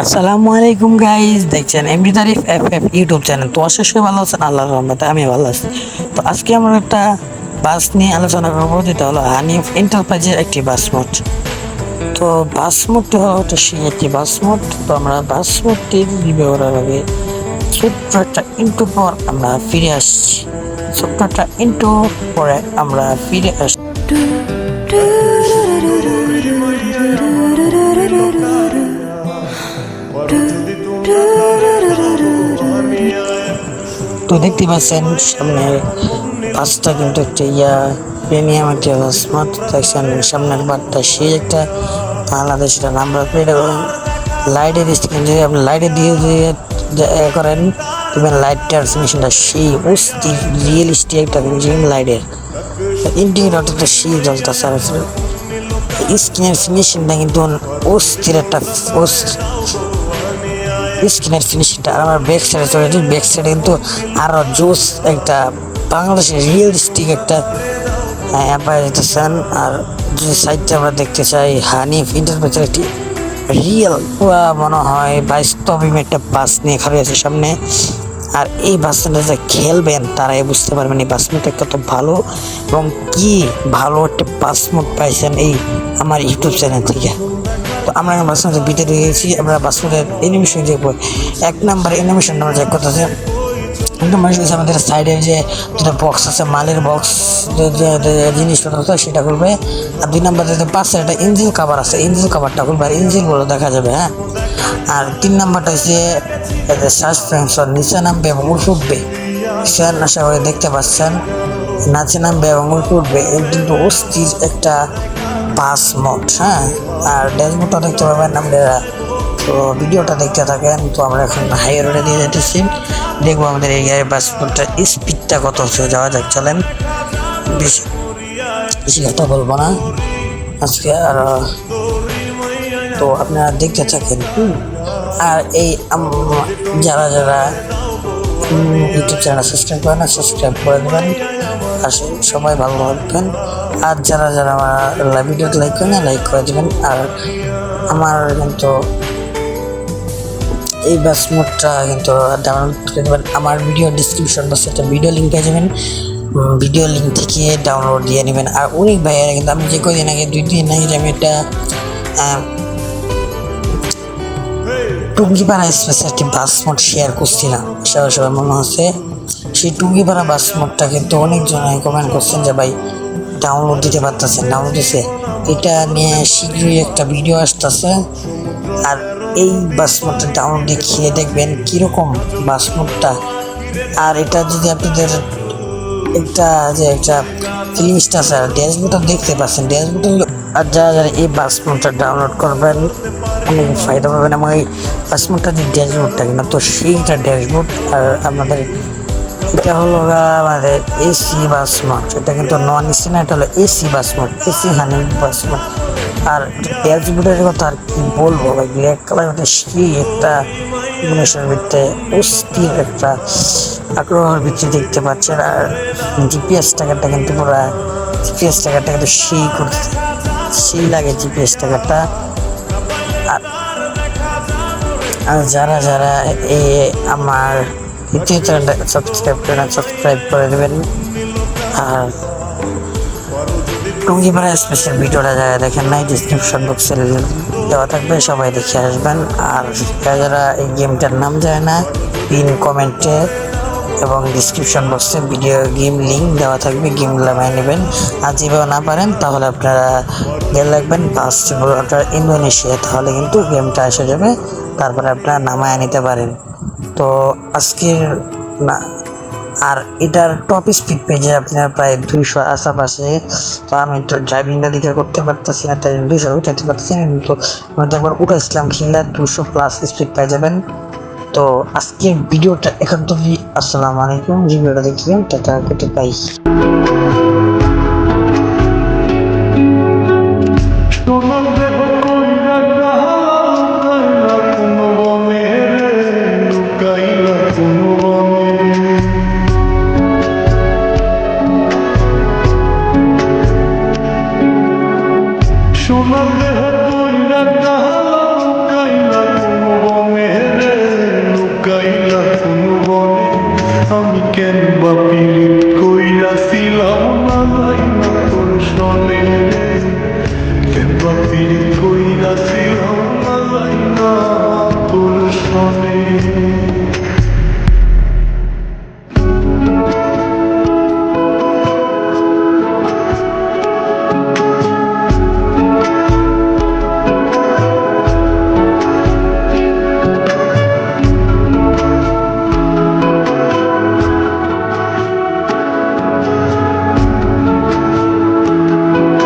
আসসালামু আলাইকুম গাইস, দেখছেন এমডি তারিফ এফএফ ইউটিউব চ্যানেল। তো অবশ্যই ভালো আছেন, আল্লাহর রহমতে আমি ভালো আছি। তো আজকে আমরা একটা বাস নিয়ে আলোচনা করবো, যেটা হলো হানিফ এন্টারপ্রাইজের একটি বাস মোড। তো বাস মোডটি হলো সেই একটি বাস মোড। তো আমরা বাস মোডটি রিভিউ করার আগে ছোট্ট একটা ইন্টু পর আমরা ফিরে আসছি। ছোট্ট একটা ইন্টু পরে আমরা ফিরে আসছি। তো দেখতে পাচ্ছেন সামনে বাসটা কিন্তু একটা প্রিমিয়াম একটা বাস মোড। দেখছেন সামনের বারটা সেই একটা বাংলাদেশের নাম্বার প্লেট এবং লাইটের স্ক্রিন, যদি আপনি লাইটের দিয়ে করেন দেখবেন লাইটটার ফিনিশিংটা সেই অস্থির রিয়েলিস্টিক একটা ফিনিশিং লাইটের। ইন্ডিকেটরটা সেই জ্বলতেছে, স্ক্রিনের ফিনিশিংটা কিন্তু অস্থির একটা স্ক্রিনের ফিনিশিংটা। আর আমার ব্যাক সাইডে চলে যাচ্ছে, ব্যাক সাইডে কিন্তু আরো জোস একটা বাংলাদেশের রিয়েলিস্টিক একটা যেতেছেন। আর যদি সাইডটা আমরা দেখতে চাই, হানিফ এন্টারপ্রাইজের একটি রিয়েল মনে হয় বাস্তবিক একটা বাস নিয়ে খাড়ি আছে সামনে। আর এই বাসটা যে খেলবেন তারাই বুঝতে পারবেন এই বাস মোডটা কত ভালো এবং কি ভালো একটা বাস মোড পাইছেন এই আমার ইউটিউব চ্যানেল থেকে। তো আমরা বাস মোডের ভিতরে গেছি, আমরা বাস মোডের অ্যানিমেশন দেখবো। এক নাম্বার অ্যানিমেশন আমরা চেক করতেছে আমাদের সাইডে যে দুটো বক্স আছে, মালের বক্স জিনিসপত্র সেটা করবে। আর দুই নাম্বার যে পাশে একটা ইঞ্জিন কাভার আছে, ইঞ্জিন কাভারটা করবে আর ইঞ্জিনগুলো দেখা যাবে। হ্যাঁ, আর তিন নাম্বারটা হচ্ছে সাসপেনশন, নিচে নামবে এবং উল্টো উঠবে। আশা করে দেখতে পাচ্ছেন নাচে নামবে এবং উল্টো উঠবে। এই কিন্তু অস্থির একটা বাস মোড। হ্যাঁ, আর ড্যাশবোর্ডটা দেখতে পাবেন আপনারা। তো ভিডিওটা দেখতে থাকেন। তো আমরা এখন হাই রোডে দিয়ে যেতেছি, দেখবো আমাদের এই বাস মোডটার স্পিডটা কত হচ্ছে। যাওয়া যাক, চলেন। বেশি কথা বলবো না আজকে। আর তো আপনারা দেখতে থাকেন। আর এই যারা যারা ইউটিউব চ্যানেল সাবস্ক্রাইব করেন না, সাবস্ক্রাইব করে দেবেন। আর সবাই ভালো থাকবেন। আর যারা যারা আমার ভিডিওতে লাইক করেন না, লাইক করে দেবেন। আর আমার কিন্তু এই বাস মোডটা কিন্তু ডাউনলোড করে দেবেন। আমার ভিডিও ডিসক্রিপশন বক্সে একটা ভিডিও লিঙ্ক পেয়ে যাবেন, ভিডিও লিঙ্ক থেকে ডাউনলোড দিয়ে নেবেন। আর অনেক ভাইয়েরা কিন্তু আমি যে কদিন আগে 2 দিন আগে আমি একটা টুঙ্গিপাড়া এক্সপ্রেসের একটি বাস মোড শেয়ার করছিলাম, সবাই মনে হচ্ছে সেই টুঙ্গিপাড়া বাস মোডটা কিন্তু অনেকজন কমেন্ট করছেন যে ভাই ডাউনলোড দিতে পারতেছেন, ডাউনলোড দিচ্ছে। এটা নিয়ে শীঘ্রই একটা ভিডিও আসতেছে। আর এই বাস মোডটা ডাউনলোড দিয়ে খেয়ে দেখবেন কীরকম বাস মোডটা। আর এটা যদি আপনাদের একটা ফিলিংসটা আছে, আর ড্যাশবোর্ডটা দেখতে পাচ্ছেন, ড্যাশবোর্ড। আর যারা যারা এই বাস মোডটা ডাউনলোড করবেন অনেক ফায়দা পাবেন। এবং এই বাস মোডটা যে ড্যাশবোর্ডটা কিনা, তো সেইটা ড্যাশবোর্ড। আর আপনাদের এটা হলো আমাদের এসি বাস মোড, এটা কিন্তু নন এসি না, এটা হলো AC bus mode, AC Hanif bus mode. আর ড্যাশবোর্ডের কথা আর কি বলবো ভাই, ব্ল্যাক কালার মধ্যে সেই একটা ইমোশনের ভিতরে অস্থির একটা আগ্রহের ভিতরে দেখতে পাচ্ছেন। আর জিপিএস টাকাটা কিন্তু পুরো জিপিএস টাকাটা কিন্তু সেই লাগে জিপিএস টাকাটা। আর যারা যারা আমার দ্বিতীয় চ্যানেলটা সাবস্ক্রাইব করে দেবেন। আর টুঙ্গিপাড়া স্পেশাল ভিডিওটা যারা দেখেন নাই, ডিসক্রিপশন বক্সে দেওয়া থাকবে, সবাই দেখে আসবেন। আর যারা যারা এই গেমটার নাম জানে না, পিন কমেন্টে এবং ডিসক্রিপশন বক্সে গেম লিঙ্ক দেওয়া থাকবে, গেমগুলো নামায় নেবেন। আর যেভাবে না পারেন তাহলে আপনারা গেম লাগবেন আপনার ইন্দোনেশিয়া, তাহলে কিন্তু গেমটা এসে যাবে, তারপরে আপনারা নামায় নিতে পারেন। তো আজকের না, আর এটার টপ স্পিড পেজে আপনার প্রায় 200 আশেপাশে। তো আমি তো ড্রাইভিংটা দিকে করতে পারতেছি না, তাই 200 উঠাতে পারতেছি না, কিন্তু আমি তো একবার উঠাইছিলাম খেললে 200+ স্পিড পেয়ে যাবেন। তো আজকের ভিডিওটা এখন তো আসসালামু আলাইকুম, ভিডিওটা দেখছিলাম টাটা, পাই।